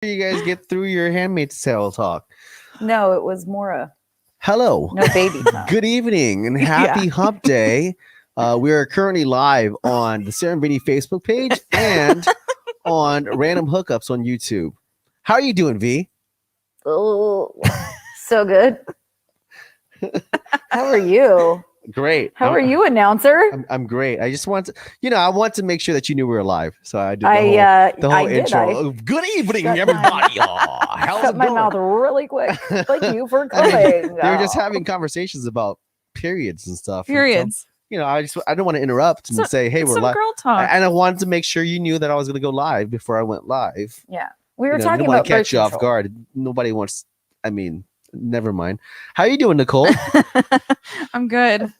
You guys get through your Handmaid's Tale talk. No, it was more a Hello. no baby talk. Good evening and happy Hump Day. We are currently live on the Sarah and Vinny Facebook page and on Random Hookups on YouTube. How are you doing, V? Oh, so good. How are you? Great. How are you, announcer? I'm great. I just want to, I want to make sure that you knew we were live. So I did the whole intro. Good evening, everybody. Shut my mouth really quick. Thank you for coming. They were just having conversations about periods and stuff. Periods. And so, I don't want to interrupt and say, hey, we're live. Girl talk. And I wanted to make sure you knew that I was going to go live before I went live. Yeah. We were talking about catch you off guard. Nobody wants, never mind. How are you doing, Nicole? I'm good.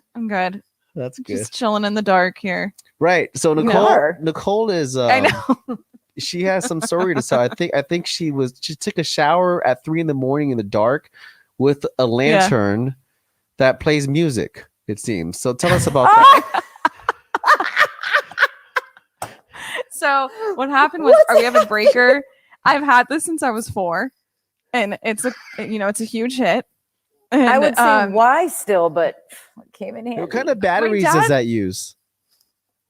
That's good. Just chilling in the dark here. Right. So Nicole is I know. She has some story to tell. I think she took a shower at 3 a.m. in the dark with a lantern that plays music, it seems. So tell us about that. So what happened was we have a breaker. I've had this since I was 4, and it's a huge hit. And, I would say why still, but it came in handy. What kind of batteries does that use?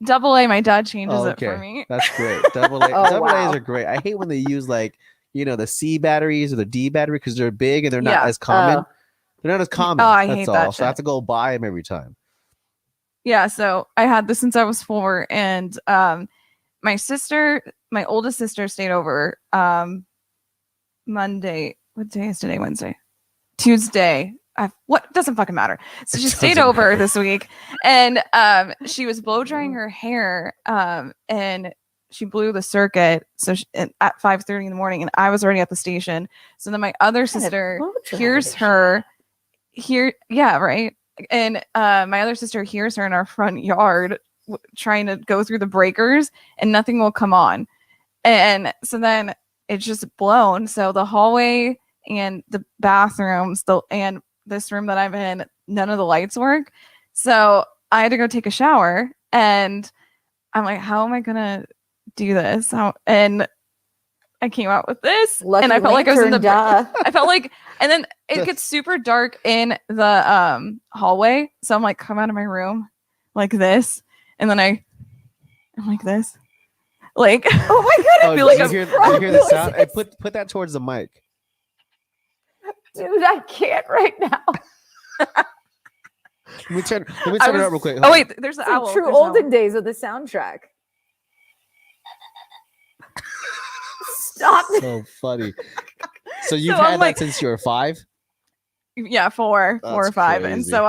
AA. My dad changes it for me. That's great. AA's are great. I hate when they use the C batteries or the D battery because they're big and they're not as common. They're not as common. Oh, I hate that. So I have to go buy them every time. Yeah. So I had this since I was 4, and my oldest sister stayed over Monday. What day is today? Wednesday. Tuesday. What doesn't fucking matter. So she stayed over this week, and she was blow drying her hair, and she blew the circuit. So at 5:30 in the morning, and I was already at the station. So then my other sister hears her here. Yeah, right. And my other sister hears her in our front yard trying to go through the breakers, and nothing will come on. And so then it's just blown. So the hallway and the bathrooms, and this room that I'm in, none of the lights work. So I had to go take a shower, and I'm like, how am I gonna do this? And I came out with this. And I felt like I was in the I felt like, and then it gets super dark in the hallway. So I'm like, come out of my room like this. And then I'm like this. Like, oh my god, I feel like you hear the sound? Hey, put that towards the mic. Dude, I can't right now. Let me turn it up real quick. Oh wait, there's the owl. True olden days of the soundtrack. Stop. So funny. So you've had that since you were 5? Yeah, 4 or 5. Crazy. And so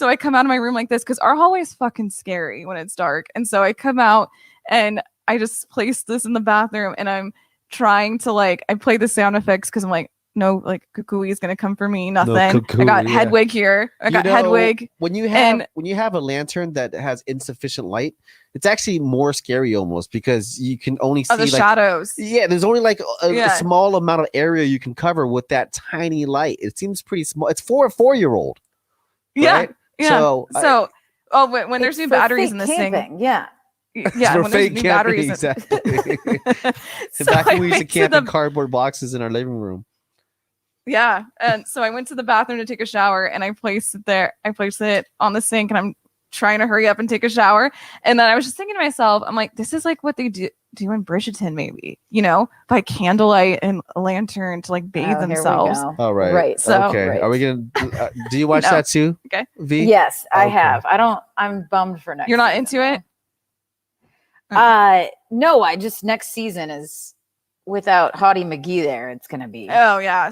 I come out of my room like this because our hallway is fucking scary when it's dark. And so I come out and I just place this in the bathroom, and I'm trying to I play the sound effects because I'm like, no, Coco is gonna come for me. Nothing. I got Hedwig here. I got Hedwig. When you have a lantern that has insufficient light, it's actually more scary almost because you can only see the shadows. Yeah, there's only a small amount of area you can cover with that tiny light. It seems pretty small. It's for a 4-year-old. Right? Yeah. So when there's new batteries in this thing. Yeah. Yeah, when there's new batteries. Exactly. Back when we used to camp in cardboard boxes in our living room. Yeah. And so I went to the bathroom to take a shower, and I placed it there. I placed it on the sink, and I'm trying to hurry up and take a shower. And then I was just thinking to myself, I'm like, this is like what they do in Bridgerton, maybe, by candlelight and a lantern to bathe themselves. Oh, right. Right. So, okay. Right. Are we going to, do you watch that too? Okay. V? Yes, I have. I'm bummed for next You're not season. into it? No, next season is without Hottie McGee there. It's going to be. Oh, yeah.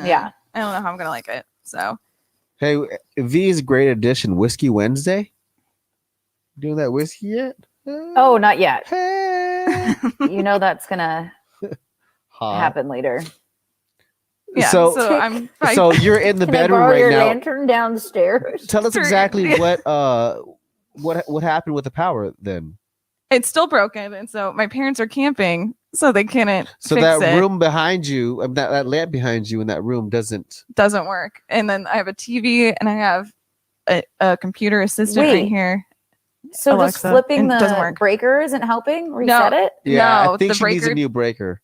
Yeah. I don't know how I'm going to like it. So. Hey, V's great addition, Whiskey Wednesday. Doing that whiskey yet? Oh, not yet. Hey. That's going to happen later. Yeah, so you're in the bedroom right your now. Lantern downstairs. Tell us exactly what happened with the power then. It's still broken, and so my parents are camping, so they couldn't. So fix that it. room behind you, that lamp behind you in that room doesn't work. And then I have a TV, and I have a computer assistant right here. So Alexa, just flipping the breaker isn't helping reset it? Yeah, no, I think the she breaker needs a new breaker.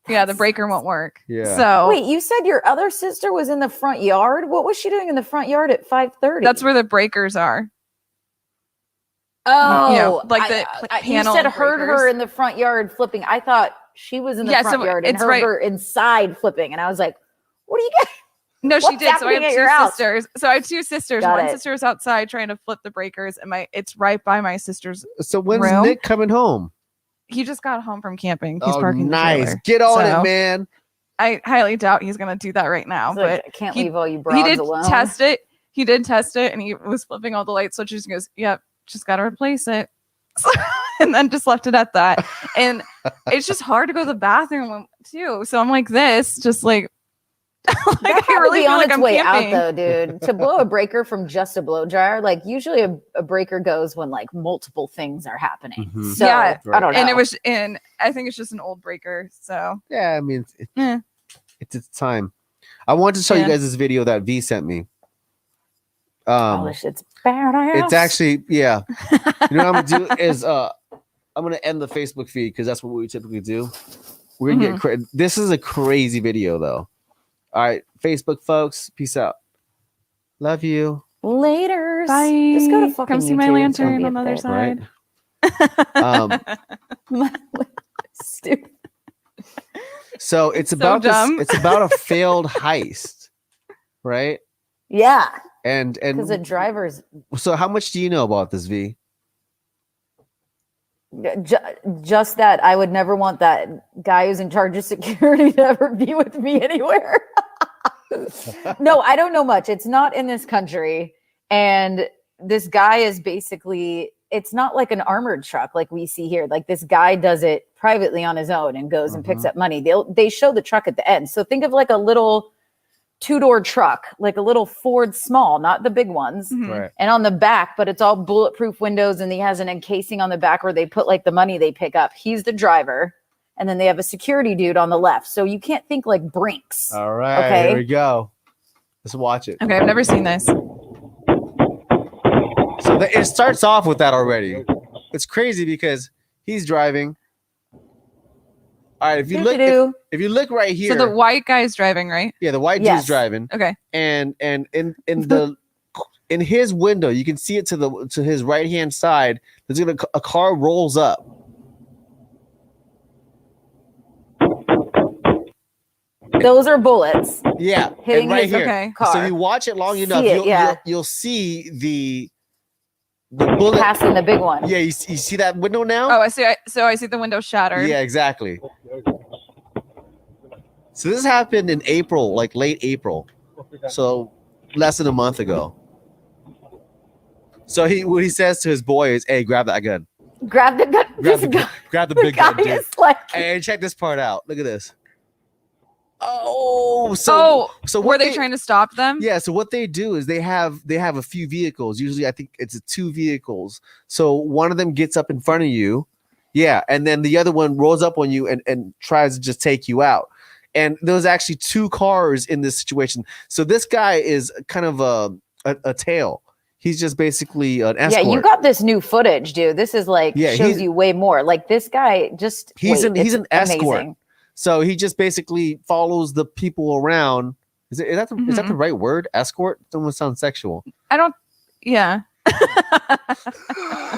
Yeah, the breaker won't work. Yeah. So Wait, you said your other sister was in the front yard? What was she doing in the front yard at 5:30? that's where the breakers are. Oh, you know, like the you panel said heard her breakers. in the front yard flipping. I thought she was in the Yeah, front so yard and it's heard right- her inside flipping. And I was like, what do you get? No, she What's did. So I happening have at your two house? sisters. So I have two sisters. Got One it. sister is outside trying to flip the breakers, and it's right by my sister's. So when's room? Nick coming home? He just got home from camping. He's Oh, parking the nice. trailer. Get on So it, man. I highly doubt he's gonna do that right now. It's like, But I can't he- leave all you he broads did alone. test it. He did test it, and he was flipping all the light switches and goes, "Yep, just got to replace it." And then just left it at that. And it's just hard to go to the bathroom too. So I'm like this, just like, That I really be feel on like its I'm way camping. out though, dude. To blow a breaker from just a blow dryer, like usually a breaker goes when like multiple things are happening. Mhm. So Yeah, I don't know. And it was in, I think it's just an old breaker. So Yeah, I mean, Eh. it's time. I wanted to show you Yeah. guys this video that V sent me. oh, this shit's badass. It's actually, yeah. You know what I'm gonna do is I'm gonna end the Facebook feed because that's what we typically do. We're gonna get this is a crazy video though. All right, Facebook folks, peace out. Love you. Laters. bye. Just go to fucking Come see my YouTube. It's gonna lantern be on the up other there. side. Stupid. So it's So about this, dumb. it's about a failed heist, right? Yeah, And because the drivers so how much do you know about this, V? just that I would never want that guy who's in charge of security to ever be with me anywhere. No, I don't know much. It's not in this country. And this guy is basically, it's not like an armored truck like we see here. Like this guy does it privately on his own and goes and picks up money. They show the truck at the end. So think of like a little two-door truck, like a little Ford small, not the big ones. Mhm. Right. And on the back, but it's all bulletproof windows, and he has an encasing on the back where they put like the money they pick up. He's the driver, and then they have a security dude on the left. So you can't think like Brinks. All right, Okay. here we go. Let's watch it. Okay, I've never seen this. So it starts off with that already. It's crazy because he's driving. All right, if you look right here, So the white guy's driving, right? yeah, the white Yes. dude's driving, Okay. and in the in his window, you can see it to his right hand side. There's a car rolls up. Those are bullets Yeah, hitting and right his here. Okay. car. So you watch it long See enough, it, yeah. you'll see the bullet. Passing the big one. Yeah, you see that window now? Oh, I see. I see the window shattered. Yeah, exactly. So this happened in April, like late April. So less than a month ago. So what he says to his boy is, "Hey, grab that gun. Grab the gun. Grab This the guy, grab the the big guy gun, dude." is like, And check this part out. Look at this. Oh, so So what were they trying to stop them? Yeah, so what they do is they have a few vehicles. Usually I think it's two vehicles. So one of them gets up in front of you. Yeah, and then the other one rolls up on you and tries to just take you out. And there was actually two cars in this situation. So this guy is kind of a tail. He's just basically an escort. yeah, you got this new footage, dude. This is like Yeah, shows he's- you way more. Like this guy just He's wait, he's it's an escort. amazing. So he just basically follows the people around. Is that the right word? Escort? It almost sounds sexual. I don't. Yeah.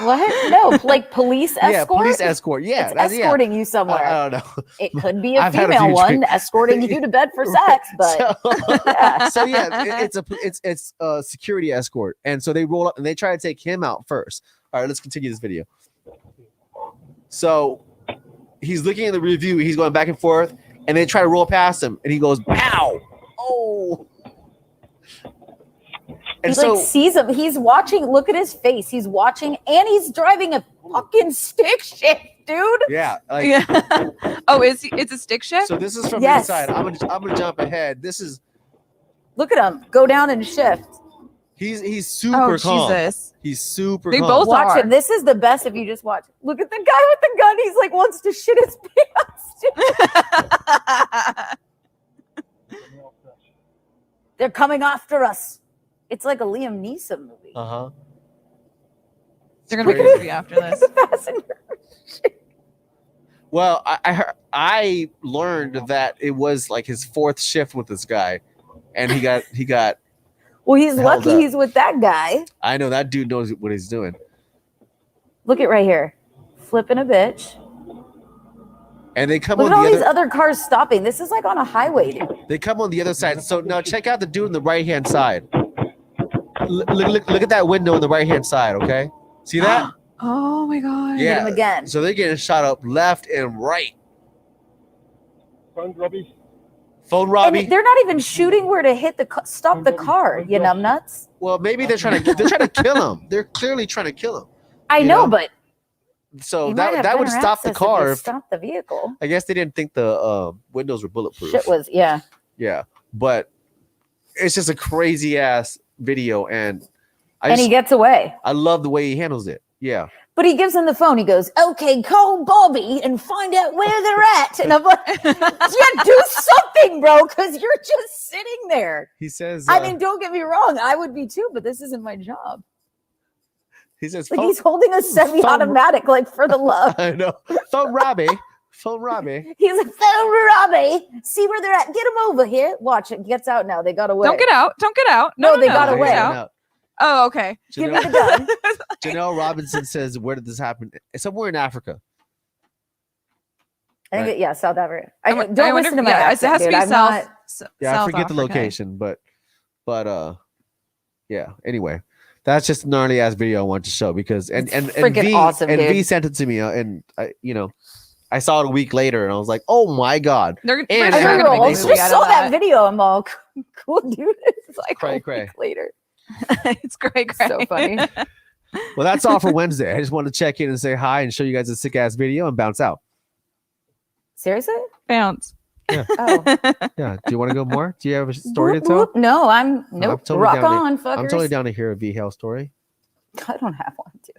What? No, like police escort. Yeah, police escort. Yeah, It's that's- yeah. escorting you somewhere. I don't know. It could be a I've had a female few one drinks. escorting you to bed for sex, but yeah. So yeah, it's a security escort, and so they roll up and they try to take him out first. All right, let's continue this video. So he's looking at the review, he's going back and forth, and they try to roll past him, and he goes, "Pow! Oh!" And He so like sees him. He's watching. Look at his face. He's watching, and he's driving a fucking stick shift, dude. yeah, like, Yeah. Oh, it's a stick shift? so this is from Yes. inside. I'm gonna jump ahead. This is Look at him go down and shift. he's super Oh, calm. Jesus. He's super They calm. both Watch are. him. This is the best if you just watch. Look at the guy with the gun. He's like wants to shit his pants. They're coming after us. It's like a Liam Neeson movie. Uh-huh. They're going to be after this. The passenger. Well, I learned that it was like his 4th shift with this guy, and he got. Well, he's Held lucky up. he's with that guy. I know that dude knows what he's doing. Look at right here. Flipping a bitch. And they come Look on at all the these other. other cars stopping. This is like on a highway, dude. They come on the other side. So now check out the dude on the right hand side. Look at that window on the right hand side. Okay, see that? Oh my god. Yeah. Hit him again. So they're getting shot up left and right. Phone Robbie. Phone Robbie. And they're not even shooting where to hit the stop the car. You numbnuts. Well, maybe they're trying to kill him. They're clearly trying to kill him. I You know, know? but So you might have that would better stop the access if you car. Stop the vehicle. I guess they didn't think the windows were bulletproof. Shit was yeah. Yeah, but it's just a crazy ass video, and He gets away. I love the way he handles it. Yeah, But he gives him the phone. He goes, "Okay, call Bobby and find out where they're at." And I'm like, "Yeah, do something, bro, because you're just sitting there." he says. I mean, don't get me wrong, I would be too, but this isn't my job. he says, Like phone, he's holding a semi-automatic, like for the love. I know, phone Robbie, phone Robbie. He's like, "Phone Robbie, see where they're at. Get him over here." Watch it. Gets out now. They got away. Don't get out. Don't get out. No, they got don't away. get Get out. out. Oh, okay. Give me the gun. Janelle Robinson says, "Where did this happen? It's somewhere in Africa." I think Right. yeah, South Africa. I Don't wonder listen to if- my yeah, accent, it has to dude. be I'm South. not- Yeah, I South forget the Africa. location, but yeah. Anyway, that's just a gnarly ass video I wanted to show because and freaking V awesome, and V dude. sent it to me and I saw it a week later and I was like, oh my god. They're And sure it I gonna happened make know. a I next movie just out saw of that video. I'm all cool, dude. It's like Cray, a cray. week later. It's great. So funny. Well, that's all for Wednesday. I just wanted to check in and say hi and show you guys a sick ass video and bounce out. Seriously? Bounce. Oh. Yeah. Do you want to go more? Do you have a story to Whoop, tell? whoop. No, I'm nope. totally Rock down to- on, fuckers. I'm totally down to hear a V Hale story. I don't have one, dude.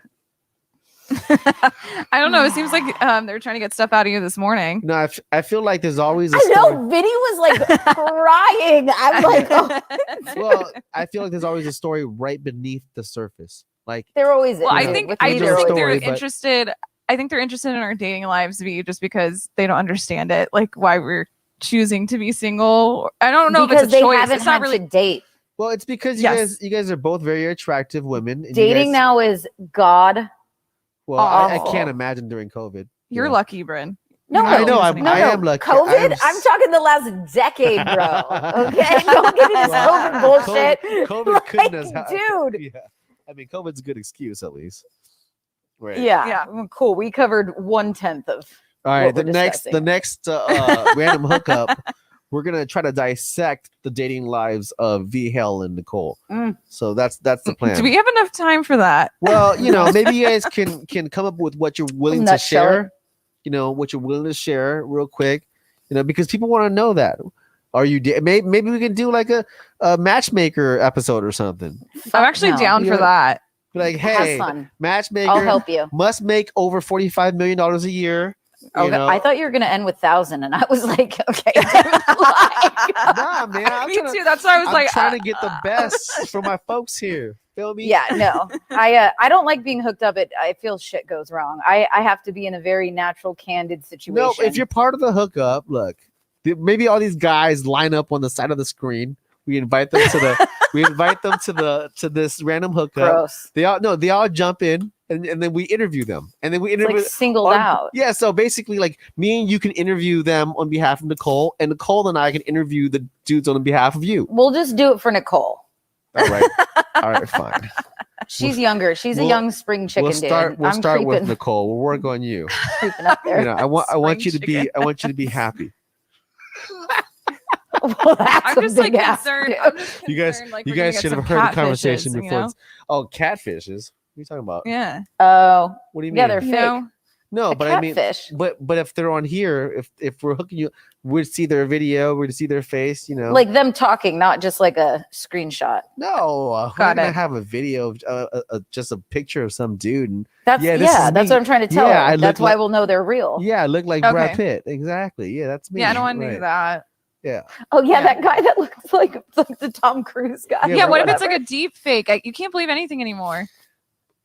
I don't know. It seems like they're trying to get stuff out of you this morning. No, I feel like there's always a I story. know. Vinny was like crying. I'm like, oh. Well, I feel like there's always a story right beneath the surface. Like There always is. Well, I know, think With I me, just there think always they're story, but- interested. I think they're interested in our dating lives, V, just because they don't understand it, like why we're choosing to be single. I don't know because if it's a they choice. haven't It's not had really. to date. well, it's because Yes. you guys are both very attractive women. and you Dating guys- now is God. Well, I awful. can't imagine during COVID. You're Yeah. lucky, Bryn. No, I no, know, no, I no. am lucky. COVID? I'm I'm talking the last decade, bro. Okay, don't get into this Well, COVID bullshit. COVID couldn't Like, have dude. Yeah, I mean, COVID's a good excuse at least. Right. Yeah, Yeah. cool. We covered 1/10 of. All right. what The we're next discussing. random hookup, we're gonna try to dissect the dating lives of V Hale and Nicole. Mm. So that's the plan. Do we have enough time for that? Well, maybe you guys can come up with what you're willing to Nutshell it. share. What you're willing to share real quick. Because people want to know that. Are you? Maybe we can do like a matchmaker episode or something. I'm actually no. down You for know, that. Like, Have hey, fun. matchmaker I'll help you. must make over $45 million a year. Okay. I thought you were gonna end with 1,000, and I was like, okay. Nah, man. Me too. That's why I was I'm like, trying to get the best for my folks here. Feel me? Yeah, no. I don't like being hooked up. I feel shit goes wrong. I have to be in a very natural, candid situation. No, if you're part of the hookup, look, maybe all these guys line up on the side of the screen. We invite them to this random hookup. gross, They all jump in and then we interview them. And then we it's interview like singled on- out. Yeah, so basically like me and you can interview them on behalf of Nicole, and Nicole and I can interview the dudes on behalf of you. We'll just do it for Nicole. All right. All right, fine. She's younger. She's a we'll- young spring chicken, We'll start dude. we'll I'm start with creeping, Nicole. We'll work on you. creeping up there. I want you to Spring be happy. Well, that's I'm a just like big ass, concerned. dude. I'm just You guys concerned, like, you we're gonna guys get should have some heard the conversation catfishes, you before. know? Oh, catfishes. What are you talking about? Yeah. Oh, What do you mean? yeah, they're You fake. know, No, A but I mean, catfish. but if they're on here, if we're hooking you, we'd see their video, we'd see their face, Like them talking, not just like a screenshot. No, we're Got gonna it. have a video of just a picture of some dude, and That's Yeah, yeah, this is that's me. what I'm trying to tell Yeah, I her. look That's why like- we'll know they're real. yeah, look like Brad Okay. Pitt. Exactly. Yeah, that's me. yeah, I don't want to do Right. that. Oh yeah, Yeah. that guy that looks like the Tom Cruise guy. Yeah, Yeah, but what if it's whatever. like a deep fake? You can't believe anything anymore.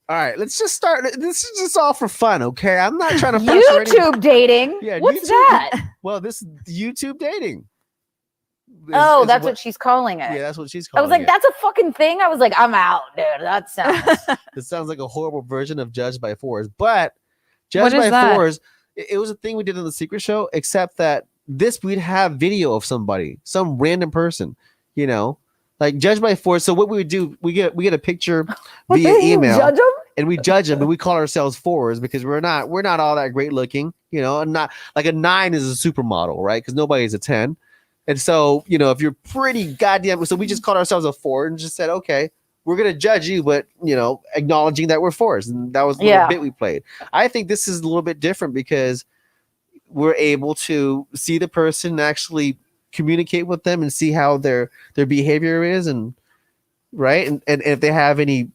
All right, let's just start. This is just all for fun, okay? I'm not trying to pressure any- YouTube dating. Yeah, What's YouTube- that? Well, this is YouTube dating. Oh, that's what she's calling it. Yeah, that's what she's I calling was like, it. that's a fucking thing. I was like, I'm out, dude. That sounds. It sounds like a horrible version of Judged by Fours, but What Judged is by that? Fours, it was a thing we did in the secret show, except that this we'd have video of somebody, some random person, you know, like Judged by Fours. So what we would do, we get a picture via You email, Judge them? and we judge them, and we call ourselves fours because we're not all that great looking, you know, and not like a 9 is a supermodel, right? Because nobody's a 10. And so, you know, if you're pretty goddamn, so we just called ourselves a 4 and just said, okay, we're gonna judge you, but you know, acknowledging that we're 4s, and that was the little bit we played. I think this is a little bit different because we're able to see the person and actually communicate with them and see how their behavior is, and right, and if they have any,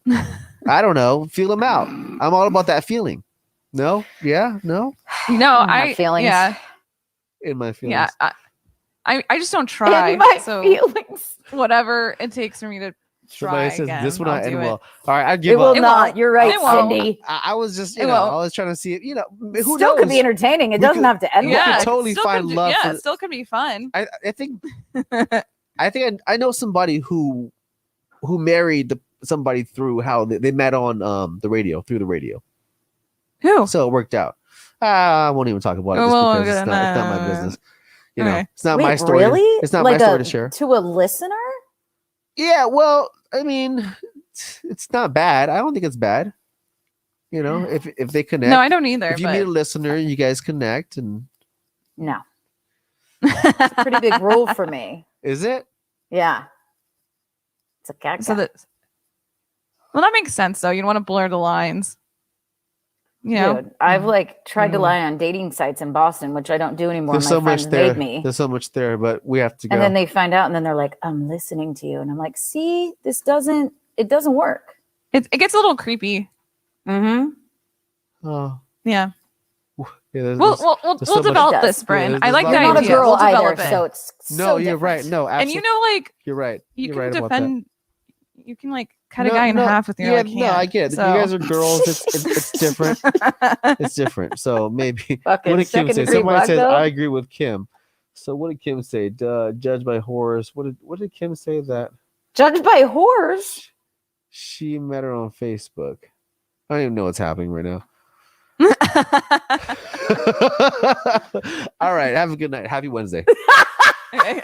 I don't know, feel them out. I'm all about that feeling. No, yeah, no, No, My feelings. Yeah, in my feelings. yeah. I just don't try. In my so feelings. whatever it takes for me to try Somebody says again, this will I'll not end do it. well. All right, I It give will up. It not. won't. You're right, It won't. Cindy. I was just, you It know, won't. I was trying to see it. You know, who Still knows? could be entertaining. It We doesn't could- have to end we well. could Yeah, totally still find could, love Yeah, for it the- still could be fun. I think I know somebody who married somebody through how they met on the radio, through the radio. Who? So it worked out. I won't even talk about it just Oh, because it's okay, not my business. You know, Okay. it's not Wait, my story. really? It's not Like my story to share. To a listener? Yeah, well, I mean, it's not bad. I don't think it's bad. You know, if they connect. No, I don't either. If you meet a listener, you guys connect, and No. It's a pretty big rule for me. is it? Yeah. It's a cat. So that, well, that makes sense though. You don't want to blur the lines. You know, Dude, I've like tried to Mm. lie on dating sites in Boston, which I don't do anymore. There's My so friends much there. made me. There's so much there, but we have to go. And then they find out and then they're like, I'm listening to you. And I'm like, see, it doesn't work. it gets a little creepy. Mm-hmm. Oh, Yeah. yeah. there's- We'll there's- we'll, there's we'll so much- develop Yeah, this, Bryn. there's I like a the lot You're of not a idea. girl We'll develop either, it. so it's no, so you're different. right. No, absolutely. And you know, like you're right. you You're can right about that. defend. You can like cut a guy in half with your yeah, like no, hand. I get it. So. You guys are girls. It's different. It's different. So maybe. Fucking What did Kim second say? degree Somebody black says belt? I agree with Kim. So what did Kim say? Judged by horrors. What did Kim say that Judged by whores. she met her on Facebook? I don't even know what's happening right now. All right. Have a good night. Happy Wednesday. Okay.